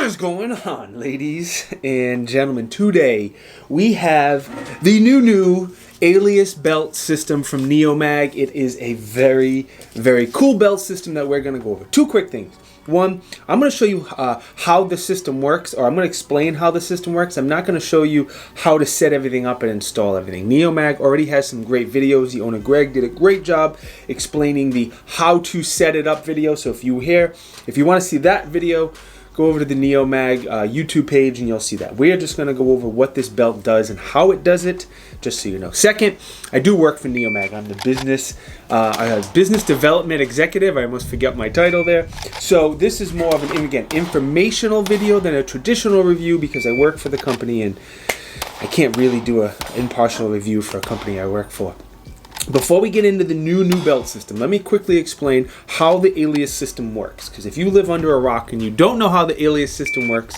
is going on, ladies and gentlemen? Today we have the new Alias belt system from NeoMag. It is a very cool belt system that we're going to go over. Two quick things. One, I'm going to show you how the system works, or I'm going to explain how the system works. I'm not going to show you how to set everything up and install everything. NeoMag already has some great videos. The owner, Greg, did a great job explaining the how to set it up video. So if you want to see that video, go over to the NeoMag YouTube page and you'll see that. We're just going to go over what this belt does and how it does it, just so you know. Second, I do work for NeoMag. I'm the business development executive. I almost forgot my title there. So this is more of an, again, informational video than a traditional review because I work for the company and I can't really do an impartial review for a company I work for. Before we get into the new belt system, let me quickly explain how the Alias system works. Because if you live under a rock and you don't know how the Alias system works,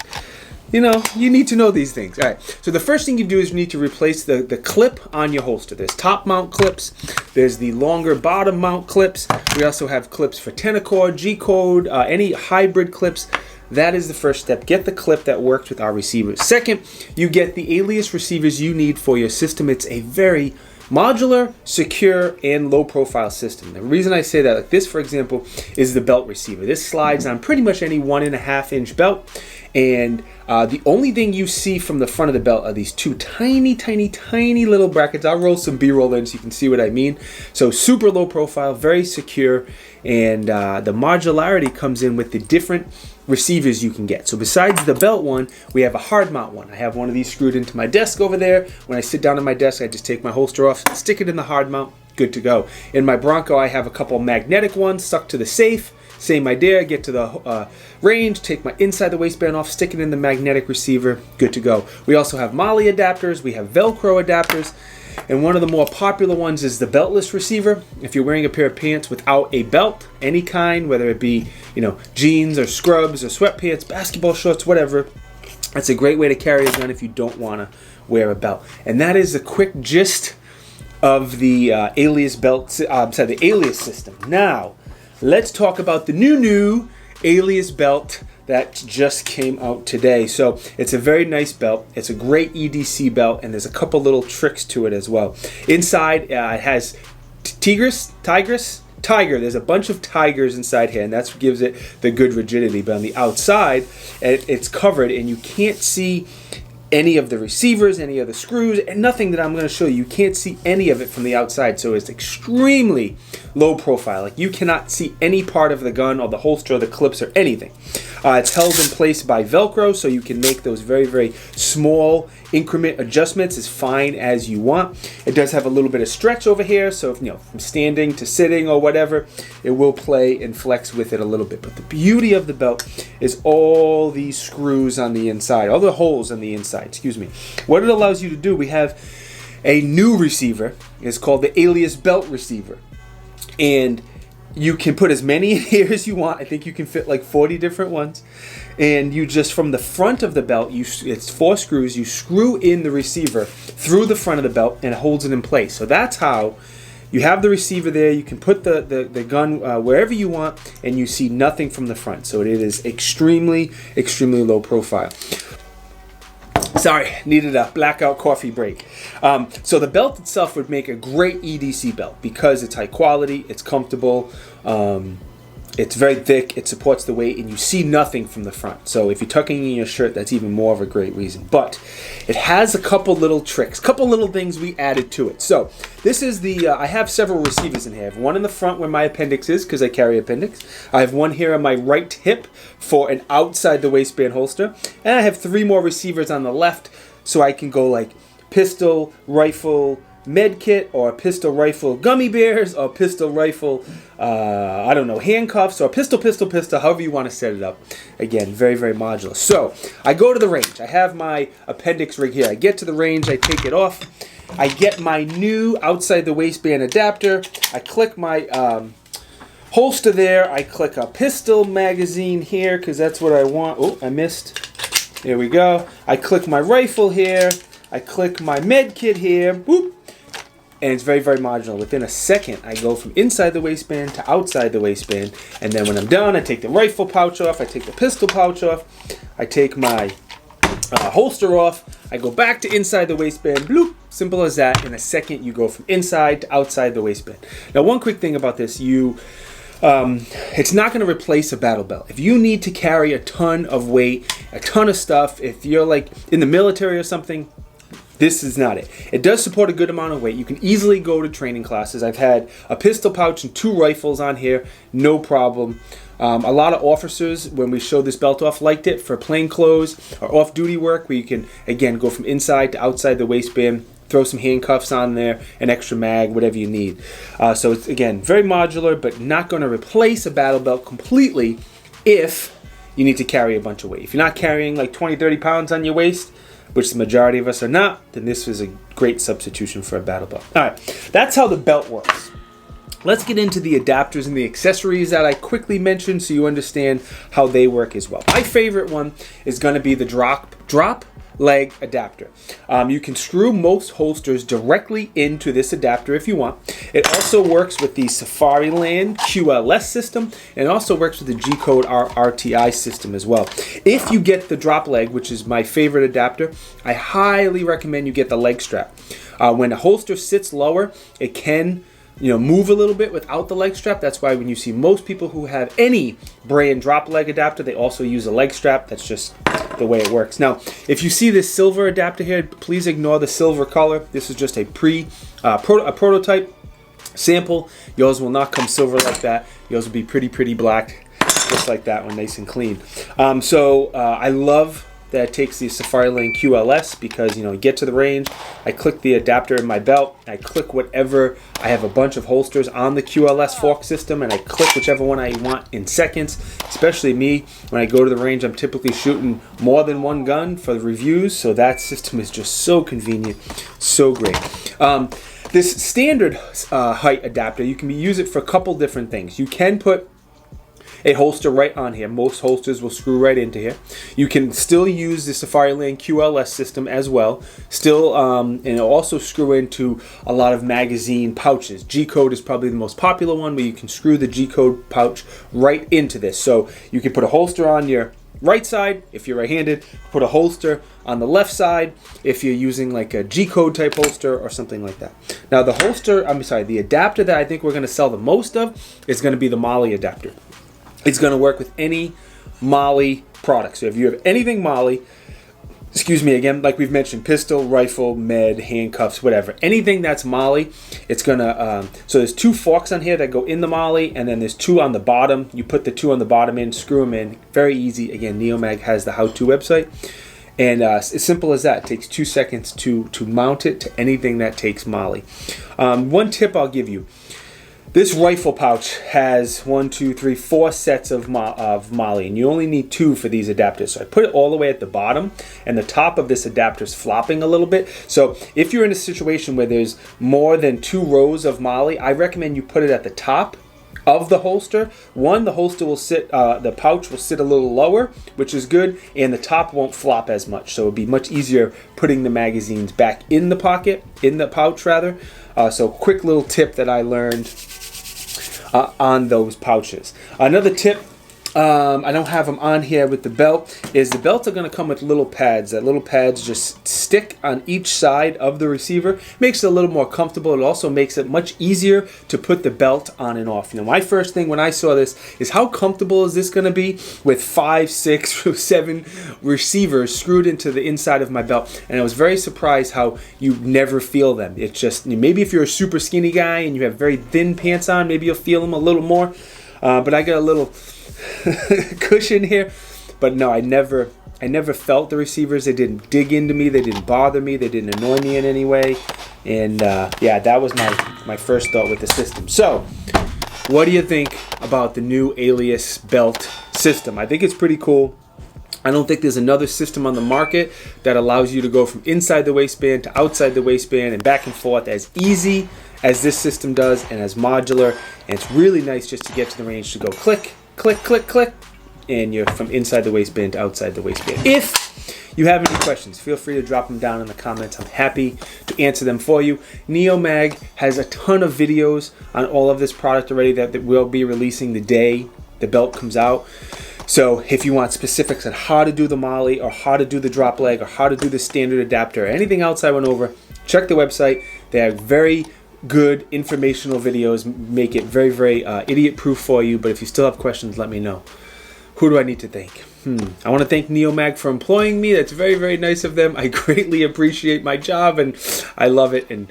you need to know these things. All right, so the first thing you do is you need to replace the clip on your holster. There's top mount clips, there's the longer bottom mount clips. We also have clips for Tenacord, G-code, any hybrid clips. That is the first step. Get the clip that works with our receivers. Second, you get the Alias receivers you need for your system. It's a very modular, secure, and low-profile system. The reason I say that, like this, for example, is the belt receiver. This slides on pretty much any 1.5-inch belt, and the only thing you see from the front of the belt are these two tiny little brackets. I'll roll some B-roll in so you can see what I mean. So super low profile, very secure, and the modularity comes in with the different receivers you can get. So besides the belt one, we have a hard mount one. I have one of these screwed into my desk over there. When I sit down at my desk, I just take my holster off, stick it in the hard mount, good to go. In my Bronco, I have a couple magnetic ones stuck to the safe. Same idea, get to the range, take my inside the waistband off, stick it in the magnetic receiver, good to go. We also have Molle adapters, we have Velcro adapters, and one of the more popular ones is the beltless receiver. If you're wearing a pair of pants without a belt, any kind, whether it be, jeans or scrubs or sweatpants, basketball shorts, whatever, that's a great way to carry a gun if you don't want to wear a belt. And that is a quick gist of the Alias belt, the Alias system. Now, let's talk about the new Alias belt that just came out today. So it's a very nice belt. It's a great EDC belt, and there's a couple little tricks to it as well. Inside, it has tiger. There's a bunch of tigers inside here, and that's what gives it the good rigidity. But on the outside, it's covered, and you can't see any of the receivers, any of the screws, and nothing that I'm going to show you. You can't see any of it from the outside, so it's extremely low profile. Like, you cannot see any part of the gun or the holster or the clips or anything. It's held in place by Velcro, so you can make those very small increment adjustments as fine as you want. It does have a little bit of stretch over here, so if, from standing to sitting or whatever, it will play and flex with it a little bit. But the beauty of the belt is all these screws on the inside, all the holes on the inside, excuse me. What it allows you to do, we have a new receiver. It's called the Alias belt receiver. And you can put as many in here as you want. I think you can fit like 40 different ones. And you just, from the front of the belt, it's 4 screws. You screw in the receiver through the front of the belt and it holds it in place. So that's how you have the receiver there. You can put the gun wherever you want and you see nothing from the front. So it is extremely low profile. Sorry, needed a blackout coffee break. So the belt itself would make a great EDC belt because it's high quality, it's comfortable, it's very thick, it supports the weight, and you see nothing from the front. So if you're tucking in your shirt, that's even more of a great reason. But it has a couple little tricks, couple little things we added to it. So this is the, I have several receivers in here. I have one in the front where my appendix is because I carry appendix. I have one here on my right hip for an outside the waistband holster. And I have 3 more receivers on the left so I can go like pistol, rifle, med kit, or pistol rifle gummy bears, or pistol rifle handcuffs, or pistol, however you want to set it up. Again, very modular. So I go to the range. I have my appendix rig here. I get to the range, I take it off, I get my new outside the waistband adapter, I click my holster there, I click a pistol magazine here because that's what I want. Oh, I missed. There we go. I click my rifle here, I click my med kit here. Whoop. and it's very, very modular. Within a second, I go from inside the waistband to outside the waistband, and then when I'm done, I take the rifle pouch off, I take the pistol pouch off, I take my holster off, I go back to inside the waistband, bloop, simple as that. In a second, you go from inside to outside the waistband. Now, one quick thing about this, it's not going to replace a battle belt. If you need to carry a ton of weight, a ton of stuff, if you're like in the military or something, this is not it. It does support a good amount of weight. You can easily go to training classes. I've had a pistol pouch and 2 rifles on here, no problem. A lot of officers, when we showed this belt off, liked it for plain clothes or off-duty work, where you can, again, go from inside to outside the waistband, throw some handcuffs on there, an extra mag, whatever you need. So it's, again, very modular, but not going to replace a battle belt completely if you need to carry a bunch of weight. If you're not carrying like 20, 30 pounds on your waist, which the majority of us are not, then this is a great substitution for a battle belt. All right, that's how the belt works. Let's get into the adapters and the accessories that I quickly mentioned so you understand how they work as well. My favorite one is going to be the drop leg adapter. You can screw most holsters directly into this adapter if you want. It also works with the Safariland QLS system, and also works with the G-Code RTI system as well. If you get the drop leg, which is my favorite adapter, I highly recommend you get the leg strap. When a holster sits lower, it can move a little bit without the leg strap. That's why when you see most people who have any brand drop leg adapter, they also use a leg strap. That's just the way it works. Now, if you see this silver adapter here, please ignore the silver color. This is just a prototype sample. Yours will not come silver like that. Yours will be pretty black, just like that one, nice and clean. I love that it takes the Safariland QLS, because you get to the range, I click the adapter in my belt, I click whatever, I have a bunch of holsters on the QLS fork system, and I click whichever one I want in seconds. Especially me, when I go to the range, I'm typically shooting more than one gun for the reviews, so that system is just so convenient, so great. This standard height adapter, you can use it for a couple different things. You can put a holster right on here. Most holsters will screw right into here. You can still use the Safariland QLS system as well. And it'll also screw into a lot of magazine pouches. G-Code is probably the most popular one, where you can screw the G-Code pouch right into this. So you can put a holster on your right side if you're right-handed, put a holster on the left side if you're using like a G-Code type holster or something like that. Now the adapter that I think we're going to sell the most of is going to be the Molle adapter. It's going to work with any Molle product. So if you have anything Molle, again, like we've mentioned, pistol, rifle, med, handcuffs, whatever, anything that's Molle, it's going to, so there's 2 forks on here that go in the Molle, and then there's 2 on the bottom. You put the 2 on the bottom in, screw them in, very easy. Again, NeoMag has the how-to website. And as simple as that. It takes 2 seconds to mount it to anything that takes Molle. One tip I'll give you. This rifle pouch has 4 sets of Molle, and you only need 2 for these adapters. So I put it all the way at the bottom, and the top of this adapter is flopping a little bit. So if you're in a situation where there's more than 2 rows of Molle, I recommend you put it at the top of the holster. The holster will sit, the pouch will sit a little lower, which is good, and the top won't flop as much. So it'll be much easier putting the magazines back in the pouch rather. So quick little tip that I learned on those pouches. Another tip, I don't have them on here with the belt, is the belts are going to come with little pads. That little pads just stick on each side of the receiver. Makes it a little more comfortable. It also makes it much easier to put the belt on and off. My first thing when I saw this is, how comfortable is this going to be with 5, 6, 7 receivers screwed into the inside of my belt? And I was very surprised how you never feel them. It's just, maybe if you're a super skinny guy and you have very thin pants on, maybe you'll feel them a little more. But I got a little cushion here, but no, I never felt the receivers. They didn't dig into me, they didn't bother me, they didn't annoy me in any way. And yeah, that was my first thought with the system. So what do you think about the new Alias belt system? I think it's pretty cool. I don't think there's another system on the market that allows you to go from inside the waistband to outside the waistband and back and forth as easy as this system does, and as modular. And it's really nice just to get to the range to go click, click, click, click, and you're from inside the waistband to outside the waistband. If you have any questions, feel free to drop them down in the comments. I'm happy to answer them for you. NeoMag has a ton of videos on all of this product already that we'll be releasing the day the belt comes out. So if you want specifics on how to do the Molle, or how to do the drop leg, or how to do the standard adapter, or anything else I went over, check the website. They have very good informational videos, make it very, very idiot proof for you. But if you still have questions, let me know. Who do I need to thank? I want to thank NeoMag for employing me. That's very, very nice of them. I greatly appreciate my job, and I love it, and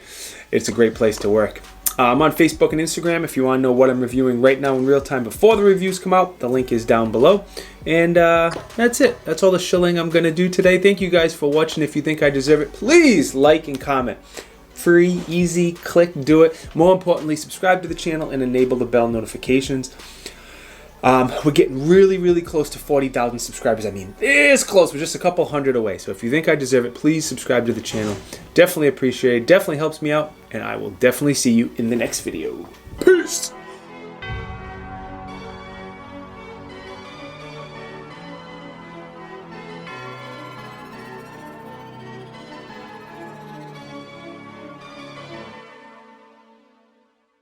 it's a great place to work. I'm on Facebook and Instagram if you want to know what I'm reviewing right now in real time before the reviews come out. The link is down below. And that's it. That's all the shilling I'm going to do today. Thank you guys for watching. If you think I deserve it, please like and comment. Free, easy, click, do it. More importantly, subscribe to the channel and enable the bell notifications. We're getting really, really close to 40,000 subscribers. I mean, this close. We're just a couple hundred away. So if you think I deserve it, please subscribe to the channel. Definitely appreciate it. Definitely helps me out. And I will definitely see you in the next video. Peace!